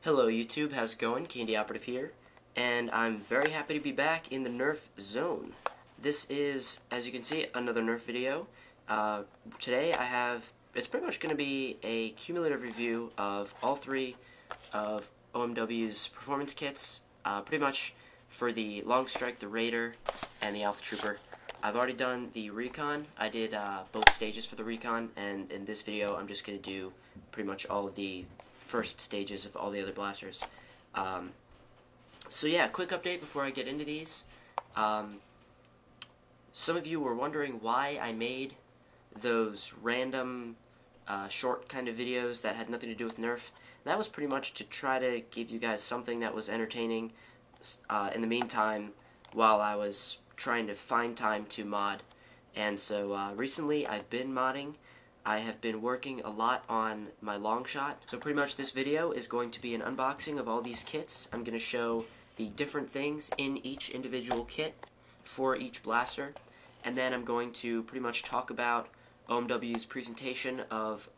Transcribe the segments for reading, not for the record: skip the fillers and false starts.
Hello YouTube, how's it going? KNDoperative here, and I'm very happy to be back in the Nerf zone. This is, as you can see, another Nerf video. Today it's pretty much going to be a cumulative review of all three of OMW's performance kits, pretty much for the Long Strike, the Raider, and the Alpha Trooper. I've already done the Recon. I did both stages for the Recon, and in this video I'm just going to do pretty much all of the first stages of all the other blasters. So yeah, quick update before I get into these. Some of you were wondering why I made those random short kind of videos that had nothing to do with Nerf. That was pretty much to try to give you guys something that was entertaining in the meantime while I was trying to find time to mod. And so recently I've been modding. I have been working a lot on my long shot. So pretty much this video is going to be an unboxing of all these kits. I'm going to show the different things in each individual kit for each blaster. And then I'm going to pretty much talk about OMW's presentation of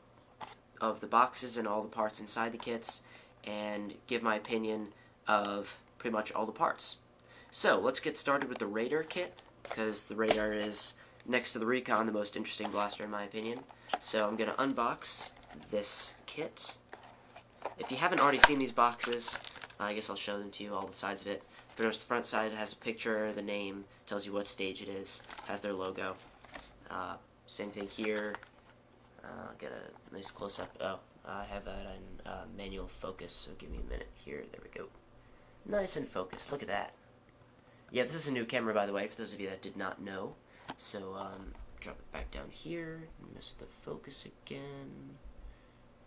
the boxes and all the parts inside the kits, and give my opinion of pretty much all the parts. So let's get started with the Raider kit, because the Raider is, next to the Recon, the most interesting blaster in my opinion. So I'm going to unbox this kit. If you haven't already seen these boxes, I guess I'll show them to you, all the sides of it. Pretty much the front side has a picture, the name, tells you what stage it is, has their logo. Same thing here. I'll get a nice close-up. Oh, I have that in manual focus, so give me a minute here. There we go. Nice and focused. Look at that. Yeah, this is a new camera, by the way, for those of you that did not know. So, drop it back down here. Miss the focus again.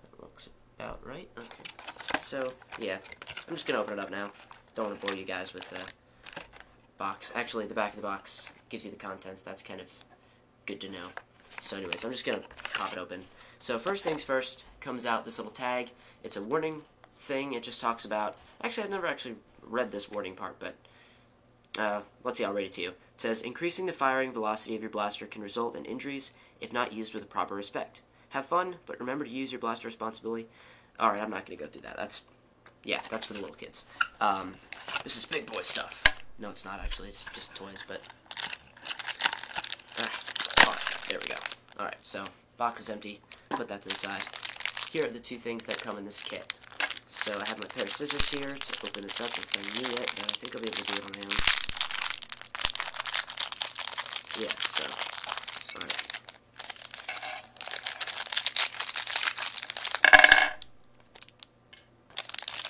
That looks about right. Okay. So, yeah. I'm just going to open it up now. Don't want to bore you guys with the box. Actually, the back of the box gives you the contents. That's kind of good to know. So anyways, I'm just going to pop it open. So first things first, comes out this little tag. It's a warning thing. It just talks about... Actually, I've never actually read this warning part, but... let's see, I'll read it to you. It says, increasing the firing velocity of your blaster can result in injuries if not used with the proper respect. Have fun, but remember to use your blaster responsibly. Alright, I'm not going to go through that. That's for the little kids. This is big boy stuff. No, it's not actually. It's just toys, but... there we go. Alright, so, box is empty. Put that to the side. Here are the two things that come in this kit. So I have my pair of scissors here to open this up if I need it, but I think I'll be able to do it on my own. Yeah, so, alright.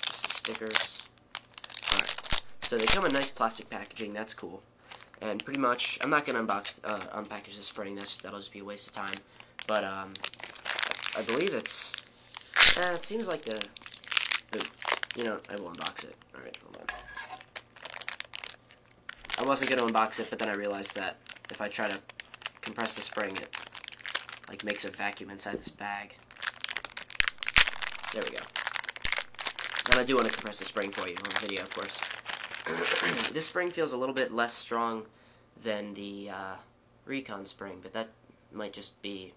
Just the stickers. Alright, so they come in nice plastic packaging, that's cool. And pretty much, I'm not going to unpackage the spring, that'll just be a waste of time. But, I believe it's, it seems like the, you know, I will unbox it. Alright, hold on. I wasn't going to unbox it, but then I realized that if I try to compress the spring, it, like, makes a vacuum inside this bag. There we go. And I do want to compress the spring for you on the video, of course. This spring feels a little bit less strong than the Recon spring, but that might just be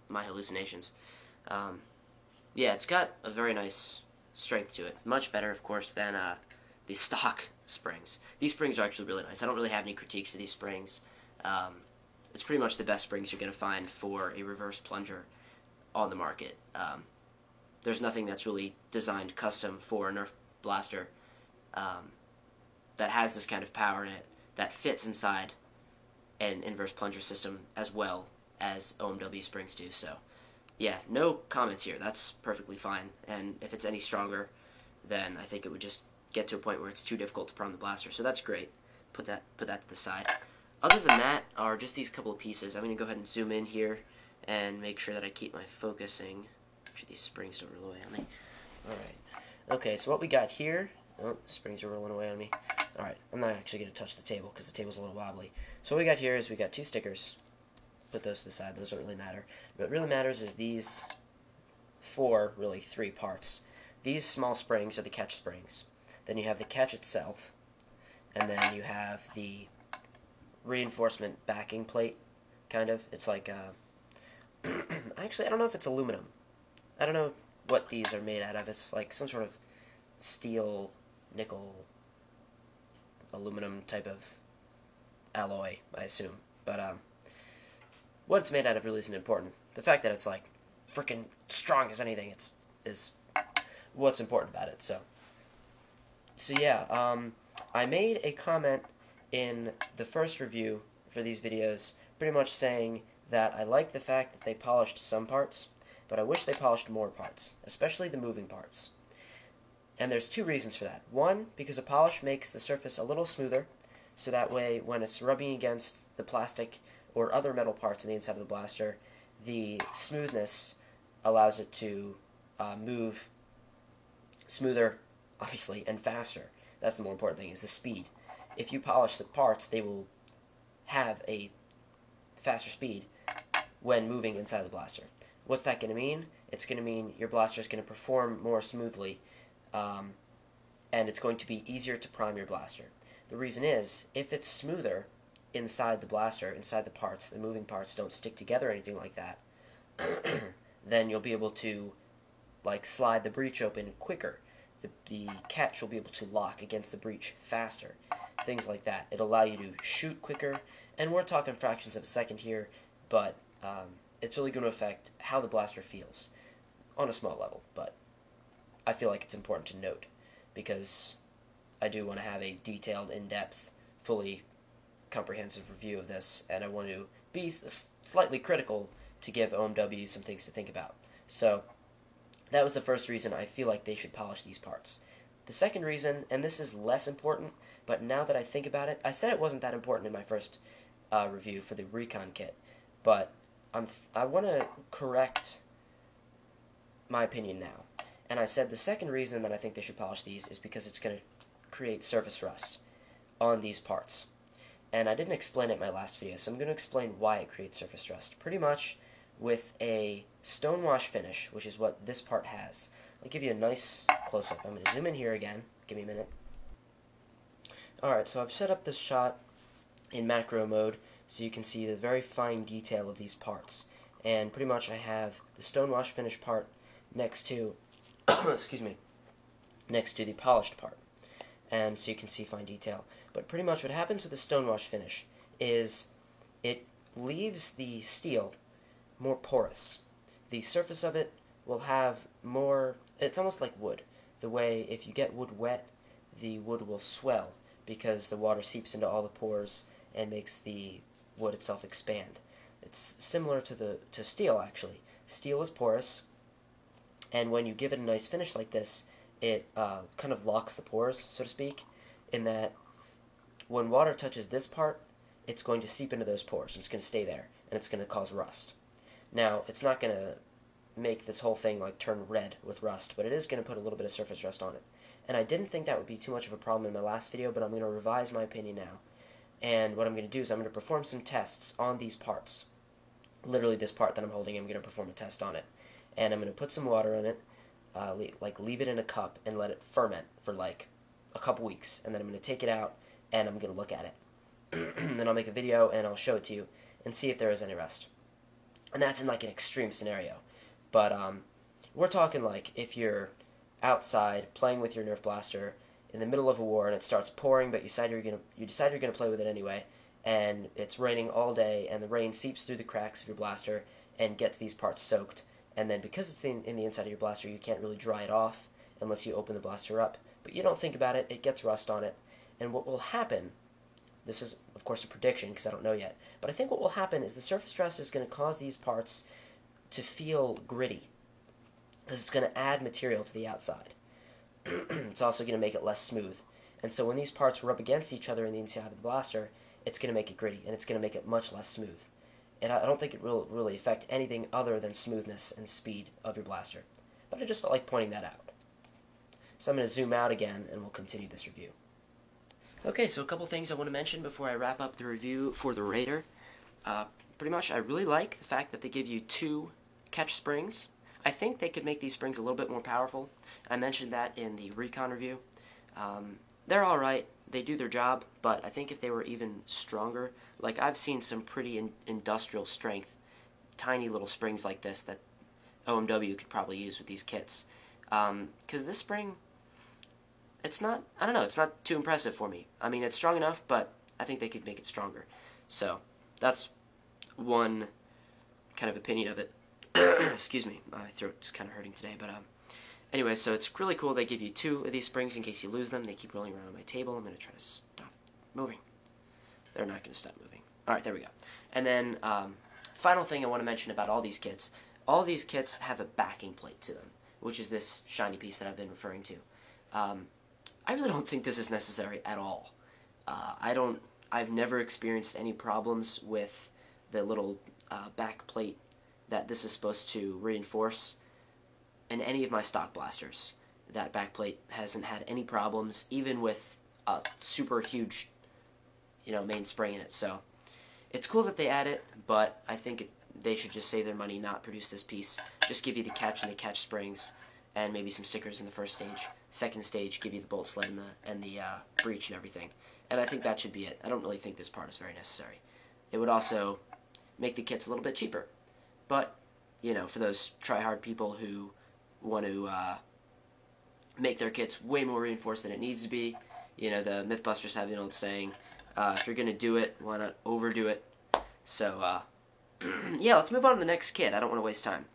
my hallucinations. Yeah, it's got a very nice strength to it. Much better, of course, than the stock springs. These springs are actually really nice. I don't really have any critiques for these springs. It's pretty much the best springs you're going to find for a reverse plunger on the market. There's nothing that's really designed custom for a Nerf blaster that has this kind of power in it that fits inside an inverse plunger system as well as OMW springs do. So, yeah, no comments here. That's perfectly fine. And if it's any stronger, then I think it would just get to a point where it's too difficult to prime the blaster. So that's great. Put that to the side. Other than that are just these couple of pieces. I'm going to go ahead and zoom in here and make sure that I keep my focusing. Actually, these springs don't roll away on me. Alright. Okay, so what we got here... Oh, the springs are rolling away on me. Alright, I'm not actually going to touch the table because the table's a little wobbly. So what we got here is we got two stickers. Put those to the side. Those don't really matter. What really matters is these three parts. These small springs are the catch springs. Then you have the catch itself. And then you have the reinforcement backing plate, kind of. It's like, actually, I don't know if it's aluminum. I don't know what these are made out of. It's like some sort of steel, nickel, aluminum type of alloy, I assume. But what it's made out of really isn't important. The fact that it's like freaking strong as anything is what's important about it. So yeah, I made a comment in the first review for these videos, pretty much saying that I like the fact that they polished some parts, but I wish they polished more parts, especially the moving parts. And there's two reasons for that. One, because a polish makes the surface a little smoother, so that way when it's rubbing against the plastic or other metal parts on the inside of the blaster, the smoothness allows it to move smoother, obviously, and faster. That's the more important thing, is the speed. If you polish the parts, they will have a faster speed when moving inside the blaster. What's that going to mean? It's going to mean your blaster is going to perform more smoothly, and it's going to be easier to prime your blaster. The reason is, if it's smoother inside the blaster, inside the parts, the moving parts don't stick together or anything like that, then you'll be able to like slide the breech open quicker. The catch will be able to lock against the breech faster. Things like that. It'll allow you to shoot quicker, and we're talking fractions of a second here, but it's really going to affect how the blaster feels on a small level, but I feel like it's important to note because I do want to have a detailed, in-depth, fully comprehensive review of this, and I want to be slightly critical to give OMW some things to think about. So that was the first reason I feel like they should polish these parts. The second reason, and this is less important, but now that I think about it, I said it wasn't that important in my first review for the Recon kit, but I want to correct my opinion now. And I said the second reason that I think they should polish these is because it's going to create surface rust on these parts. And I didn't explain it in my last video, so I'm going to explain why it creates surface rust. Pretty much with a stonewash finish, which is what this part has. I'll give you a nice close-up. I'm going to zoom in here again. Give me a minute. Alright, so I've set up this shot in macro mode so you can see the very fine detail of these parts. And pretty much I have the stonewash finish part next to excuse me, next to the polished part. And so you can see fine detail. But pretty much what happens with the stonewash finish is it leaves the steel more porous. The surface of it will have more, it's almost like wood. The way if you get wood wet, the wood will swell because the water seeps into all the pores and makes the wood itself expand. It's similar to steel, actually. Steel is porous, and when you give it a nice finish like this, it kind of locks the pores, so to speak, in that when water touches this part, it's going to seep into those pores, and it's going to stay there, and it's going to cause rust. Now, it's not going to make this whole thing like turn red with rust, but it is going to put a little bit of surface rust on it. And I didn't think that would be too much of a problem in my last video, but I'm going to revise my opinion now. And what I'm going to do is I'm going to perform some tests on these parts. Literally this part that I'm holding, I'm going to perform a test on it. And I'm going to put some water in it, leave it in a cup and let it ferment for like a couple weeks. And then I'm going to take it out and I'm going to look at it. Then I'll make a video and I'll show it to you and see if there is any rust. And that's in like an extreme scenario. But we're talking like if you're outside playing with your Nerf blaster in the middle of a war and it starts pouring, but you decide you're gonna play with it anyway, and it's raining all day, and the rain seeps through the cracks of your blaster and gets these parts soaked, and then because it's in the inside of your blaster, you can't really dry it off unless you open the blaster up. But you don't think about it; it gets rust on it, and what will happen? This is, of course, a prediction because I don't know yet. But I think what will happen is the surface rust is going to cause these parts to feel gritty, because it's going to add material to the outside. It's also going to make it less smooth. And so when these parts rub against each other in the inside of the blaster, it's going to make it gritty, and it's going to make it much less smooth. And I don't think it will really affect anything other than smoothness and speed of your blaster. But I just felt like pointing that out. So I'm going to zoom out again, and we'll continue this review. Okay, so a couple things I want to mention before I wrap up the review for the Raider. Pretty much, I really like the fact that they give you 2 catch springs. I think they could make these springs a little bit more powerful. I mentioned that in the Recon review. They're alright, they do their job, but I think if they were even stronger, like I've seen some pretty industrial strength, tiny little springs like this that OMW could probably use with these kits. Because this spring, it's not, I don't know, it's not too impressive for me. I mean, it's strong enough, but I think they could make it stronger. So, that's one kind of opinion of it. Excuse me, my throat's kind of hurting today, but anyway, so it's really cool. They give you 2 of these springs in case you lose them. They keep rolling around on my table. I'm going to try to stop moving. They're not going to stop moving. Alright, there we go. And then, final thing I want to mention about all these kits have a backing plate to them, which is this shiny piece that I've been referring to. I really don't think this is necessary at all. I've never experienced any problems with the little back plate that this is supposed to reinforce in any of my stock blasters. That back plate hasn't had any problems, even with a super huge, main spring in it. So it's cool that they add it, but I think they should just save their money, not produce this piece. Just give you the catch and the catch springs, and maybe some stickers in the first stage. Second stage, give you the bolt sled and the breech and everything. And I think that should be it. I don't really think this part is very necessary. It would also make the kits a little bit cheaper. But, for those try-hard people who want to make their kits way more reinforced than it needs to be, the Mythbusters have an old saying, if you're going to do it, why not overdo it? So, yeah, let's move on to the next kit. I don't want to waste time.